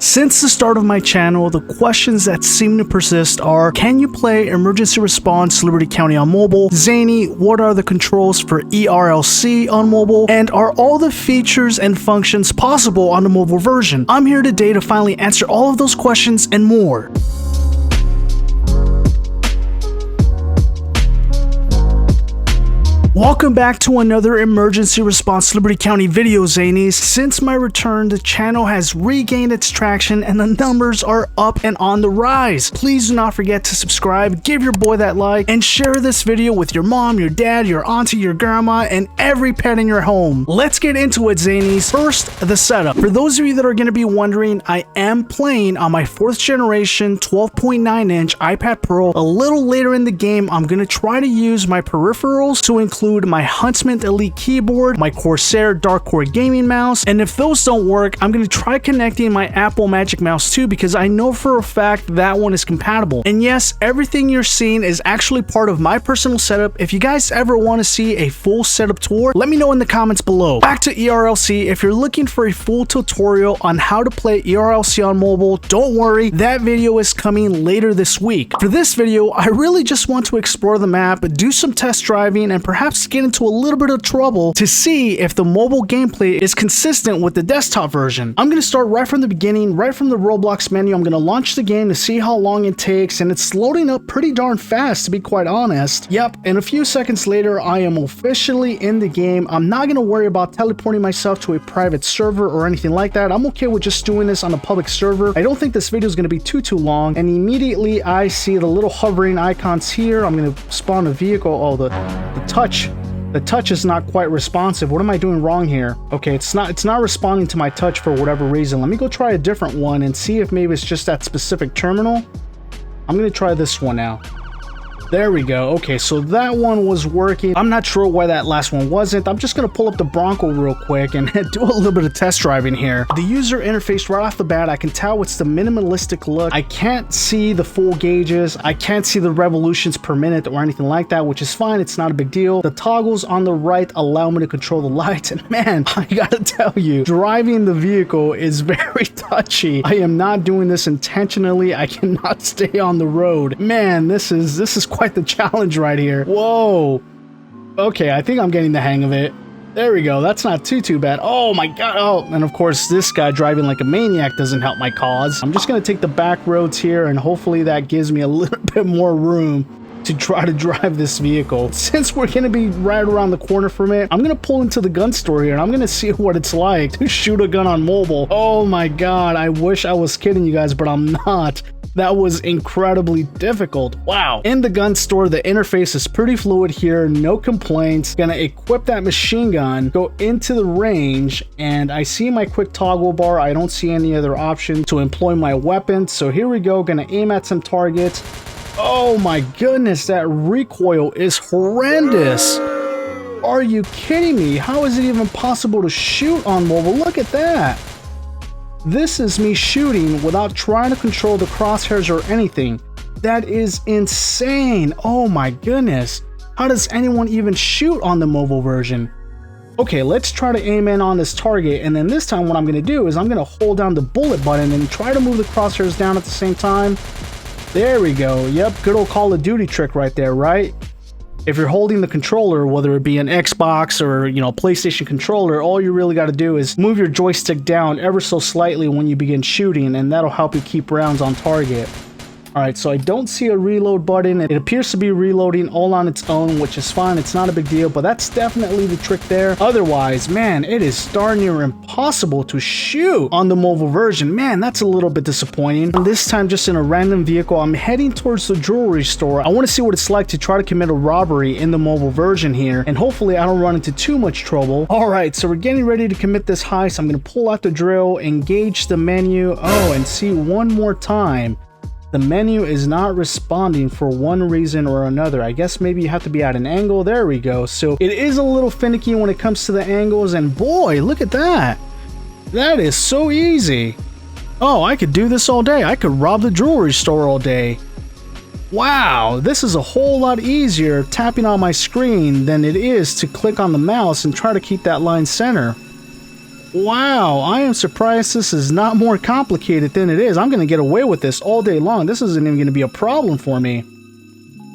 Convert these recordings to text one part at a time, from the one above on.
Since the start of my channel, the questions that seem to persist are: can you play Emergency Response Liberty County on mobile? Zany, what are the controls for ERLC on mobile? And are all the features and functions possible on the mobile version? I'm here today to finally answer all of those questions and more. Welcome back to another Emergency Response Liberty County video, Zanies. Since my return, the channel has regained its traction and the numbers are up and on the rise. Please do not forget to subscribe, give your boy that like, and share this video with your mom, your dad, your auntie, your grandma, and every pet in your home. Let's get into it, Zanies. First, the setup. For those of you that are going to be wondering, I am playing on my 4th generation 12.9-inch iPad Pro. A little later in the game, I'm going to try to use my peripherals to include my Huntsman Elite keyboard, my Corsair Dark Core gaming mouse, and if those don't work, I'm going to try connecting my Apple Magic Mouse too, because I know for a fact that one is compatible. And yes, everything you're seeing is actually part of my personal setup. If you guys ever want to see a full setup tour, let me know in the comments below. Back to ERLC, if you're looking for a full tutorial on how to play ERLC on mobile, don't worry, that video is coming later this week. For this video, I really just want to explore the map, do some test driving, and perhaps get into a little bit of trouble to see if the mobile gameplay is consistent with the desktop version. I'm going to start right from the beginning, right from the Roblox menu. I'm going to launch the game to see how long it takes, and it's loading up pretty darn fast, to be quite honest. Yep, and a few seconds later, I am officially in the game. I'm not going to worry about teleporting myself to a private server or anything like that. I'm okay with just doing this on a public server. I don't think this video is going to be too long, and immediately I see the little hovering icons here. I'm going to spawn a vehicle. Oh, the touch is not quite responsive. What am I doing wrong here? Okay, it's not responding to my touch for whatever reason. Let me go try a different one and see if maybe it's just that specific terminal. I'm gonna try this one now. There we go. Okay, so that one was working. I'm not sure why that last one wasn't. I'm just going to pull up the Bronco real quick and do a little bit of test driving here. The user interface right off the bat, I can tell it's the minimalistic look. I can't see the full gauges. I can't see the revolutions per minute or anything like that, which is fine. It's not a big deal. The toggles on the right allow me to control the lights. And man, I gotta tell you, driving the vehicle is very touchy. I am not doing this intentionally. I cannot stay on the road. Man, this is quite the challenge right here. Whoa. Okay, I think I'm getting the hang of it. There we go. That's not too bad. Oh my god. Oh, and of course this guy driving like a maniac doesn't help my cause. I'm just gonna take the back roads here, and hopefully that gives me a little bit more room to try to drive this vehicle. Since we're gonna be right around the corner from it, I'm gonna pull into the gun store here and I'm gonna see what it's like to shoot a gun on mobile. Oh my god, I wish I was kidding you guys, but I'm not. That was incredibly difficult. Wow. In the gun store, the interface is pretty fluid here, no complaints. Gonna equip that machine gun, go into the range, and I see my quick toggle bar. I don't see any other option to employ my weapon. So here we go, gonna aim at some targets. Oh my goodness, that recoil is horrendous. Are you kidding me? How is it even possible to shoot on mobile? Look at that. This is me shooting without trying to control the crosshairs or anything. That is insane. Oh my goodness. How does anyone even shoot on the mobile version? Okay, let's try to aim in on this target, and then this time what I'm going to do is I'm going to hold down the bullet button and try to move the crosshairs down at the same time. There we go. Yep, good old Call of Duty trick right there, right? If you're holding the controller, whether it be an Xbox or, PlayStation controller, all you really got to do is move your joystick down ever so slightly when you begin shooting, and that'll help you keep rounds on target. Alright, so I don't see a reload button. It appears to be reloading all on its own, which is fine. It's not a big deal, but that's definitely the trick there. Otherwise, man, it is darn near impossible to shoot on the mobile version. Man, that's a little bit disappointing. And this time, just in a random vehicle, I'm heading towards the jewelry store. I want to see what it's like to try to commit a robbery in the mobile version here, and hopefully I don't run into too much trouble. Alright, so we're getting ready to commit this heist. I'm going to pull out the drill, engage the menu, and see one more time. The menu is not responding for one reason or another. I guess maybe you have to be at an angle. There we go. So it is a little finicky when it comes to the angles, and boy, look at that. That is so easy. Oh, I could do this all day. I could rob the jewelry store all day. Wow, this is a whole lot easier tapping on my screen than it is to click on the mouse and try to keep that line center. Wow, I am surprised this is not more complicated than it is. I'm going to get away with this all day long. This isn't even going to be a problem for me.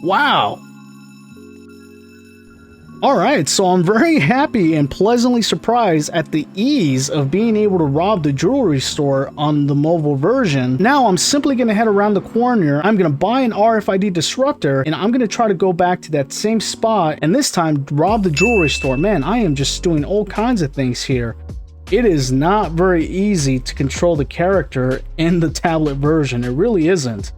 Wow. Alright, so I'm very happy and pleasantly surprised at the ease of being able to rob the jewelry store on the mobile version. Now I'm simply going to head around the corner, I'm going to buy an RFID disruptor, and I'm going to try to go back to that same spot and this time rob the jewelry store. Man, I am just doing all kinds of things here. It is not very easy to control the character in the tablet version, it really isn't.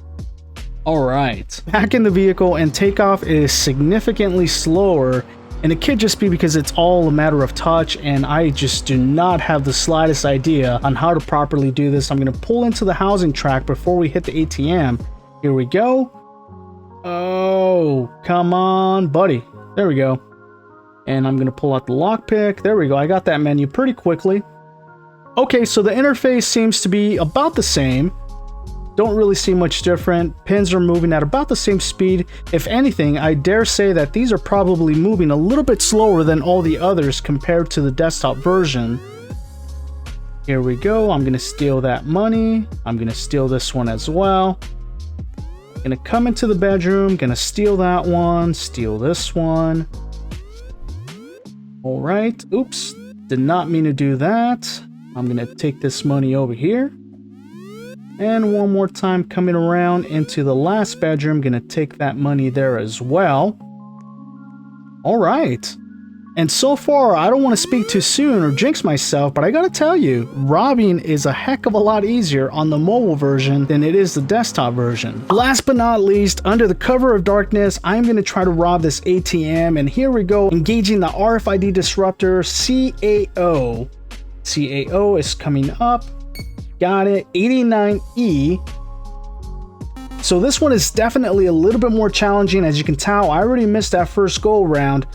Alright, back in the vehicle, and takeoff is significantly slower. And it could just be because it's all a matter of touch and I just do not have the slightest idea on how to properly do this. I'm going to pull into the housing track before we hit the ATM. Here we go. Oh, come on, buddy. There we go. And I'm going to pull out the lockpick. There we go. I got that menu pretty quickly. Okay, so the interface seems to be about the same. Don't really see much different. Pins are moving at about the same speed. If anything, I dare say that these are probably moving a little bit slower than all the others compared to the desktop version. Here we go. I'm going to steal that money. I'm going to steal this one as well. Going to come into the bedroom. Going to steal that one. Steal this one. All right. Oops. Did not mean to do that. I'm going to take this money over here. And one more time coming around into the last bedroom, gonna take that money there as well. All right. And so far, I don't want to speak too soon or jinx myself, but I gotta tell you, robbing is a heck of a lot easier on the mobile version than it is the desktop version. Last but not least, under the cover of darkness, I'm gonna try to rob this ATM, and here we go, engaging the RFID disruptor CAO. CAO is coming up. Got it, 89E. So this one is definitely a little bit more challenging. As you can tell, I already missed that first go around.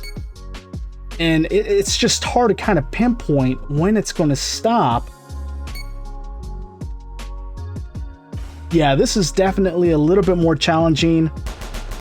And it's just hard to kind of pinpoint when it's going to stop. Yeah, this is definitely a little bit more challenging.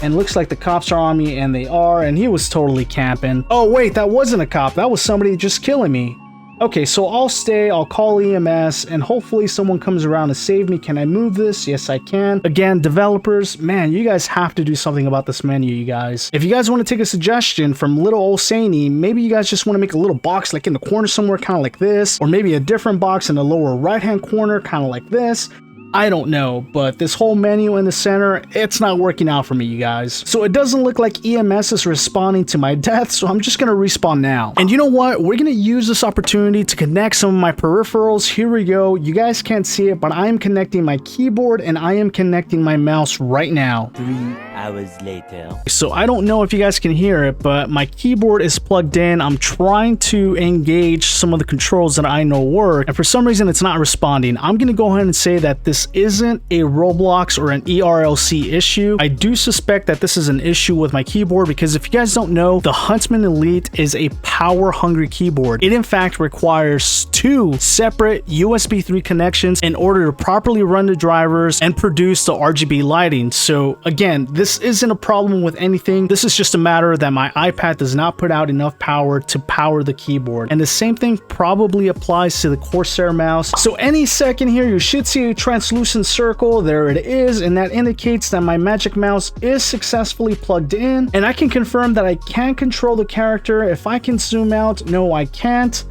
And looks like the cops are on me, and they are. And he was totally camping. Oh wait, that wasn't a cop. That was somebody just killing me. Okay, so I'll stay, I'll call EMS, and hopefully someone comes around to save me. Can I move this? Yes, I can. Again, developers, man, you guys have to do something about this menu, you guys. If you guys want to take a suggestion from little old Zany, maybe you guys just want to make a little box like in the corner somewhere, kind of like this, or maybe a different box in the lower right-hand corner, kind of like this. I don't know, but this whole menu in the center, it's not working out for me, you guys. So it doesn't look like EMS is responding to my death, so I'm just gonna respawn now. And you know what? We're gonna use this opportunity to connect some of my peripherals. Here we go. You guys can't see it, but I am connecting my keyboard and I am connecting my mouse right now. 3 hours later. So I don't know if you guys can hear it, but my keyboard is plugged in. I'm trying to engage some of the controls that I know work, and for some reason it's not responding. I'm gonna go ahead and say that this isn't a Roblox or an ERLC issue. I do suspect that this is an issue with my keyboard, because if you guys don't know, the Huntsman Elite is a power-hungry keyboard. It in fact requires 2 separate USB 3 connections in order to properly run the drivers and produce the RGB lighting. So again, this isn't a problem with anything. This is just a matter that my iPad does not put out enough power to power the keyboard. And the same thing probably applies to the Corsair mouse. So any second here, you should see a translucent circle. There it is, and that indicates that my Magic Mouse is successfully plugged in, and I can confirm that I can control the character. If I can zoom out, no, I can't.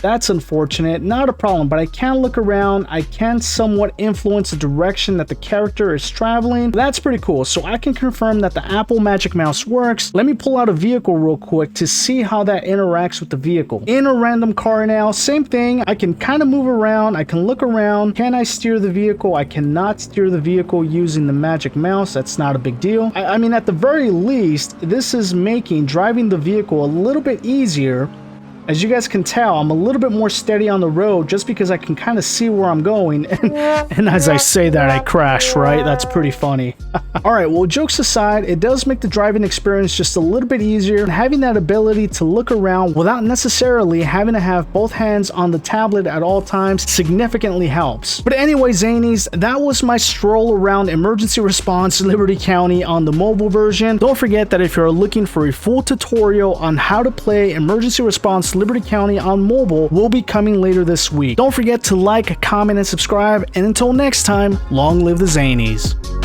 That's unfortunate, not a problem, but I can look around. I can somewhat influence the direction that the character is traveling. That's pretty cool. So I can confirm that the Apple Magic Mouse works. Let me pull out a vehicle real quick to see how that interacts with the vehicle. In a random car now, same thing. I can kind of move around. I can look around. Can I steer the vehicle? I cannot steer the vehicle using the Magic Mouse. That's not a big deal. I mean, at the very least, this is making driving the vehicle a little bit easier. As you guys can tell, I'm a little bit more steady on the road just because I can kind of see where I'm going. And as I say that, I crash, right? That's pretty funny. Alright, well, jokes aside, it does make the driving experience just a little bit easier. Having that ability to look around without necessarily having to have both hands on the tablet at all times significantly helps. But anyway, Zanies, that was my stroll around Emergency Response Liberty County on the mobile version. Don't forget that if you're looking for a full tutorial on how to play Emergency Response Liberty County on mobile will be coming later this week. Don't forget to like, comment, and subscribe, and until next time, long live the Zanies.